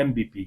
MBP।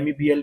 MEBL,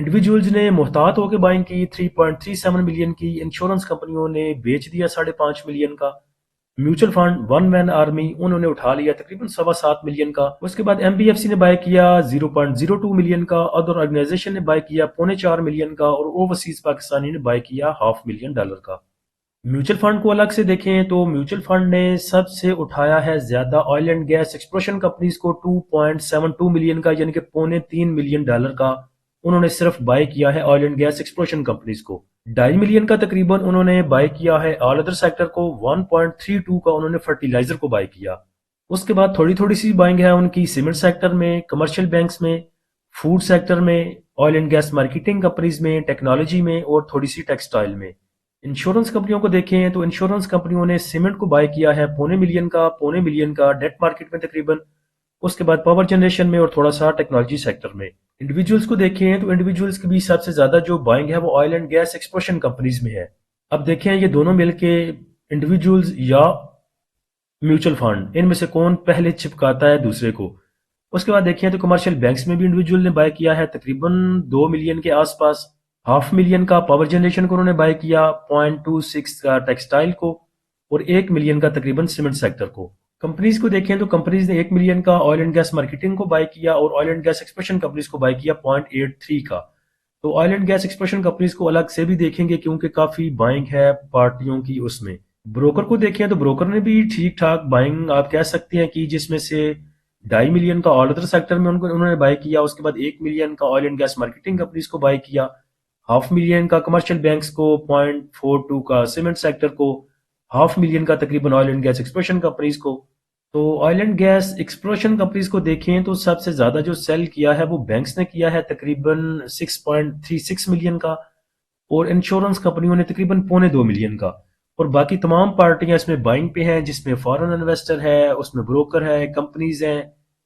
individuals نے محتاط ہو کے بائنگ کی 3.37 ملین کی، انشورنس کمپنیوں نے بیچ دیا 5.5 ملین کا، mutual fund one man army انہوں نے اٹھا لیا تقریباً 7.25 ملین کا، اس کے بعد ایم بی ایف سی نے بائی کیا 0.02 ملین کا، ادر آرگنائزیشن نے بائی کیا 4.25 ملین کا، اور اوورسیز پاکستانی نے بائی کیا $500,000 کا۔ میوچل فنڈ کو الگ سے دیکھیں تو میوچل فنڈ نے سب سے اٹھایا ہے زیادہ oil and gas exploration companies کو 2.72 ملین کا، یعنی کہ $3.25 ملین کا انہوں نے صرف بائی کیا ہے oil and gas exploration companies کو۔ 2.5 ملین کا تقریباً انہوں نے بائی کیا ہے آل ادر سیکٹر کو، 1.32 کا انہوں نے فرٹیلائزر کو بائی کیا۔ اس کے بعد تھوڑی سی بائنگ ہے ان کی سیمنٹ سیکٹر میں، کمرشل بینکس میں، فوڈ سیکٹر میں، oil and gas marketing companies میں، ٹیکنالوجی میں، اور تھوڑی سی ٹیکسٹائل میں۔ انشورنس کمپنیوں کو دیکھیں تو انشورنس کمپنیوں نے سیمنٹ کو بائی کیا ہے 0.25 ملین کا ڈیٹ مارکیٹ میں تقریباً، اس کے بعد پاور جنریشن میں اور تھوڑا سا ٹیکنالوجی سیکٹر میں۔ انڈیویجولز کو دیکھیں تو انڈیویجولز کی بھی سب سے زیادہ جو بائنگ ہے وہ oil and gas exploration companies میں ہے۔ اب دیکھیں یہ دونوں مل کے انڈیویجولز یا میوچل فنڈ ان میں سے کون پہلے چپکاتا ہے دوسرے کو۔ اس کے بعد دیکھیں تو کمرشل بینکس میں بھی انڈیویجول نے بائی کیا ہے تقریباً 2 ملین کے آس پاس، 500,000 کا پاور جنریشن کو انہوں نے بائی کیا، 0.26 کا ٹیکسٹائل کو، اور 1 ملین کا تقریباً سیمنٹ سیکٹر کو۔ کمپنیز کو دیکھیں تو کمپنیز نے 1 ملین کا آئل اینڈ گیس مارکیٹنگ کو بائی کیا اور oil and gas exploration companies کو بائی کیا 0.83 کا۔ تو oil and gas exploration companies کو الگ سے بھی دیکھیں گے کیونکہ کافی بائنگ ہے پارٹیوں کی اس میں۔ بروکر کو دیکھیں تو بروکر نے بھی ٹھیک ٹھاک بائنگ آپ کہہ سکتے ہیں کہ جس میں سے 2.5 ملین کا آل ادر سیکٹر میں انہوں نے بائی کیا، اس کے بعد 1 ملین کا oil and gas marketing companies کو بائی کیا، 500,000 کا کمرشل بینکس کو، 0.42 کا سیمنٹ سیکٹر کو، 500,000 کا تقریباً oil and gas exploration companies کو۔ تو oil and gas exploration companies کو دیکھیں تو سب سے زیادہ جو سیل کیا ہے وہ بینکس نے کیا ہے تقریباً 6.36 ملین کا، اور انشورنس کمپنیوں نے تقریباً 2.25 ملین کا، اور باقی تمام پارٹیاں اس میں بائنگ پہ ہیں جس میں فارن انویسٹر ہے، اس میں بروکر ہے، کمپنیز ہیں،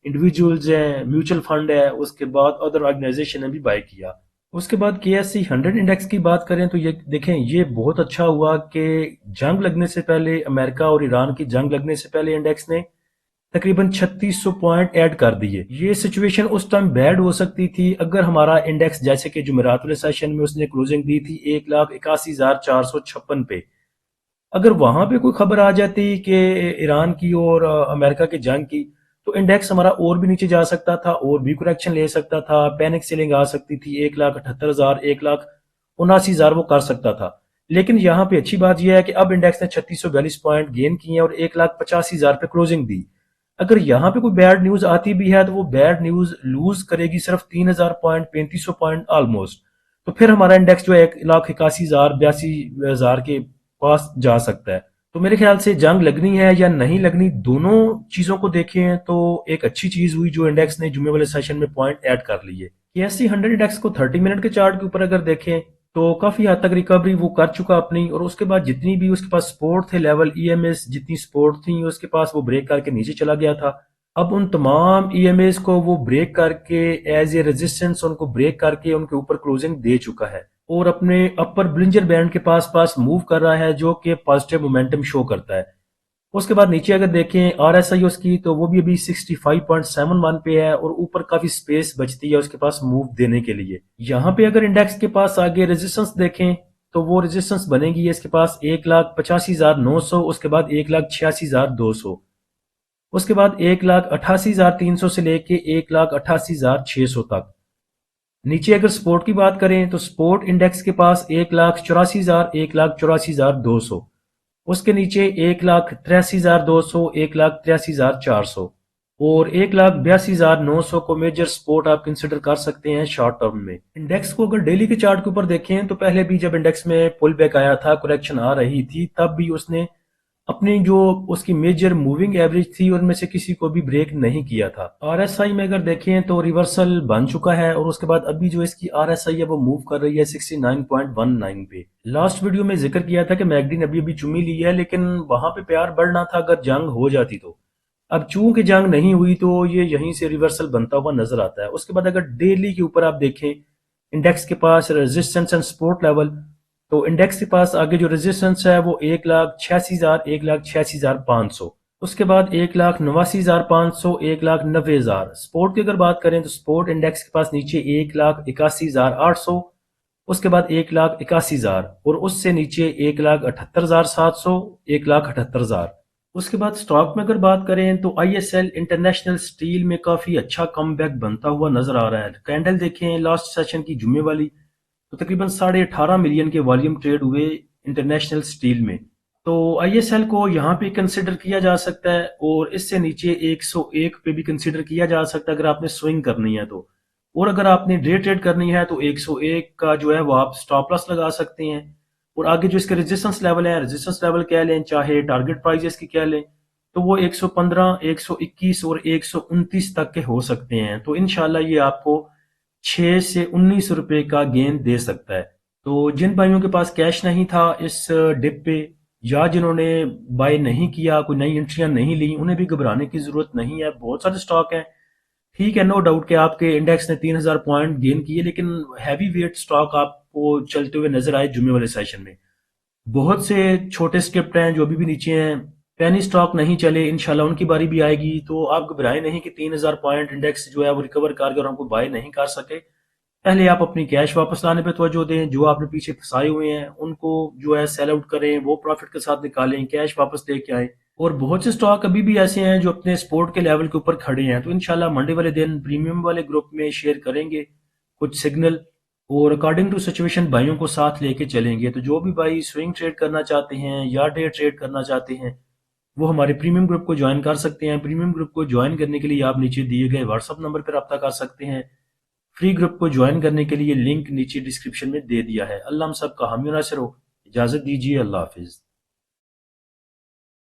انڈیویجولز ہیں، میوچل فنڈ ہے، اس کے بعد ادر آرگنائزیشن نے بھی بائی کیا۔ اس کے بعد KSE 100 انڈیکس کی بات کریں تو یہ دیکھیں یہ بہت اچھا ہوا کہ جنگ لگنے سے پہلے، امریکہ اور ایران کی جنگ لگنے سے پہلے انڈیکس نے تقریباً 3600 پوائنٹ ایڈ کر دیے۔ یہ سچویشن اس ٹائم بیڈ ہو سکتی تھی اگر ہمارا انڈیکس جیسے کہ جمعرات والے سیشن میں اس نے کلوزنگ دی تھی 1,81,456 پہ، اگر وہاں پہ کوئی خبر آ جاتی کہ ایران کی اور امریکہ کے جنگ کی تو انڈیکس ہمارا اور بھی نیچے جا سکتا تھا اور بھی کریکشن لے سکتا تھا، پینک سیلنگ آ سکتی تھی، 1,78,000 1,79,000 وہ کر سکتا تھا۔ لیکن یہاں پہ اچھی بات یہ ہے کہ اب انڈیکس نے 3642 پوائنٹ گین کیے ہیں اور 1,85,000 پہ کلوزنگ دی۔ اگر یہاں پہ کوئی بیڈ نیوز آتی بھی ہے تو وہ بیڈ نیوز لوز کرے گی صرف 3,000 پوائنٹ 3,500 پوائنٹ آلموسٹ، تو پھر ہمارا انڈیکس جو ہے 1,81,000 82,000 کے پاس جا سکتا ہے۔ تو میرے خیال سے جنگ لگنی ہے یا نہیں لگنی، دونوں چیزوں کو دیکھیں تو ایک اچھی چیز ہوئی جو انڈیکس نے جمعے والے سیشن میں پوائنٹ ایڈ کر لیے۔ KSE 100 انڈیکس کو 30 منٹ کے چارٹ کے اوپر اگر دیکھیں تو کافی حد تک ریکوری وہ کر چکا اپنی، اور اس کے بعد جتنی بھی اس کے پاس سپورٹ تھے لیول EMS جتنی سپورٹ تھیں اس کے پاس وہ بریک کر کے نیچے چلا گیا تھا۔ اب ان تمام EMAs کو وہ بریک کر کے ایز اے ریزسٹنس ان کو بریک کر کے ان کے اوپر کلوزنگ دے چکا ہے اور اپنے اپر بلنجر بینڈ کے پاس موو کر رہا ہے جو کہ پازیٹیو مومنٹم شو کرتا ہے۔ اس کے بعد نیچے اگر دیکھیں RSI اس کی تو وہ بھی ابھی 65.71 پہ ہے اور اوپر کافی سپیس بچتی ہے اس کے پاس موو دینے کے لیے۔ یہاں پہ اگر انڈیکس کے پاس آگے ریزسٹنس دیکھیں تو وہ ریزسٹنس بنے گی اس کے پاس 1,85,900، اس کے بعد 1,86,200، اس کے بعد 1,88,300 سے لے کے 1,88,600 تک۔ نیچے اگر سپورٹ کی بات کریں تو سپورٹ انڈیکس کے پاس 1,84,000 1,84,200، اس کے نیچے 1,83,200 1,83,400 اور 1,82,900 کو میجر سپورٹ آپ کنسیڈر کر سکتے ہیں شارٹ ٹرم میں۔ انڈیکس کو اگر ڈیلی کے چارٹ کے اوپر دیکھیں تو پہلے بھی جب انڈیکس میں پل بیک آیا تھا، کریکشن آ رہی تھی، تب بھی اس نے اپنی جو اس کی میجر موونگ ایوریج تھی ان میں سے کسی کو بھی بریک نہیں کیا تھا۔ RSI میں اگر دیکھیں تو ریورسل بن چکا ہے اور اس کے بعد ابھی جو اس کی RSI ہے وہ موو کر رہی ہے 69.19 پہ۔ لاسٹ ویڈیو میں ذکر کیا تھا کہ میگڈی نے ابھی چمی لی ہے لیکن وہاں پہ پیار بڑھنا تھا اگر جنگ ہو جاتی تو، اب چونکہ جنگ نہیں ہوئی تو یہ یہیں سے ریورسل بنتا ہوا نظر آتا ہے۔ اس کے بعد اگر ڈیلی کے اوپر آپ دیکھیں انڈیکس کے پاس ریزسٹنس اینڈ سپورٹ لیول، تو انڈیکس کے پاس آگے جو ریزسٹنس ہے وہ 1,86,000 1,86,500، اس کے بعد 1,89,500، 1,90,000۔ سپورٹ کی اگر بات کریں تو سپورٹ انڈیکس کے پاس نیچے 1,81,800، اس کے بعد 1,81,000، اور اس سے نیچے 1,78,700، 1,78,000۔ اس کے بعد سٹاک میں اگر بات کریں تو I S L international steel میں کافی اچھا کم بیک بنتا ہوا نظر آ رہا ہے۔ کینڈل دیکھیں لاسٹ سیشن کی جمعے والی، تو تقریباً 18.5 ملین کے والیوم ٹریڈ ہوئے انٹرنیشنل سٹیل میں، تو آئی ایس ایل کو یہاں پہ کنسیڈر کیا جا سکتا ہے، اور اس سے نیچے 101 پہ بھی کنسیڈر کیا جا سکتا ہے اگر آپ نے سوئنگ کرنی ہے تو، اور اگر آپ نے ڈے ٹریڈ کرنی ہے تو 101 کا جو ہے وہ آپ سٹاپ لاس لگا سکتے ہیں، اور آگے جو اس کے ریزسٹنس لیول ہیں، ریزسٹنس لیول کہہ لیں چاہے ٹارگٹ پرائزز کی کہہ لیں، تو وہ 115، 121 اور 129 تک کے ہو سکتے ہیں، تو انشاءاللہ یہ آپ کو 6 سے 19 روپے کا گین دے سکتا ہے۔ تو جن بھائیوں کے پاس کیش نہیں تھا اس ڈپ پہ، یا جنہوں نے بائی نہیں کیا، کوئی نئی انٹریاں نہیں لی، انہیں بھی گھبرانے کی ضرورت نہیں ہے، بہت سارے سٹاک ہیں۔ ٹھیک ہے، نو ڈاؤٹ کہ آپ کے انڈیکس نے 3,000 پوائنٹ گین کیے، لیکن ہیوی ویٹ سٹاک آپ کو چلتے ہوئے نظر آئے جمعے والے سیشن میں۔ بہت سے چھوٹے سکرپٹ ہیں جو ابھی بھی نیچے ہیں، پینی سٹاک نہیں چلے، انشاءاللہ ان کی باری بھی آئے گی، تو آپ گھبرائیں نہیں کہ 3,000 پوائنٹ انڈیکس جو ہے وہ ریکور کر کے اور ہم کو بائی نہیں کر سکے۔ پہلے آپ اپنی کیش واپس لانے پہ توجہ دیں، جو آپ نے پیچھے پھنسائے ہوئے ہیں ان کو جو ہے سیل آؤٹ کریں، وہ پروفٹ کے ساتھ نکالیں، کیش واپس لے کے آئیں۔ اور بہت سے سٹاک ابھی بھی ایسے ہیں جو اپنے سپورٹ کے لیول کے اوپر کھڑے ہیں، تو انشاءاللہ منڈے والے دن پریمیم والے گروپ میں شیئر کریں گے کچھ سگنل، اور اکارڈنگ ٹو سچویشن بھائیوں کو ساتھ لے کے چلیں گے۔ تو جو بھی بھائی سوئنگ ٹریڈ کرنا چاہتے ہیں یا ڈے ٹریڈ کرنا چاہتے ہیں وہ ہمارے پریمیم گروپ کو جوائن کر سکتے ہیں۔ پریمیم گروپ کو جوائن کرنے کے لیے آپ نیچے دیے گئے واٹس ایپ نمبر پر رابطہ کر سکتے ہیں۔ فری گروپ کو جوائن کرنے کے لیے لنک نیچے ڈسکرپشن میں دے دیا ہے۔ اللہ ہم سب کا حامی و ناصر ہو۔ اجازت دیجیے، اللہ حافظ۔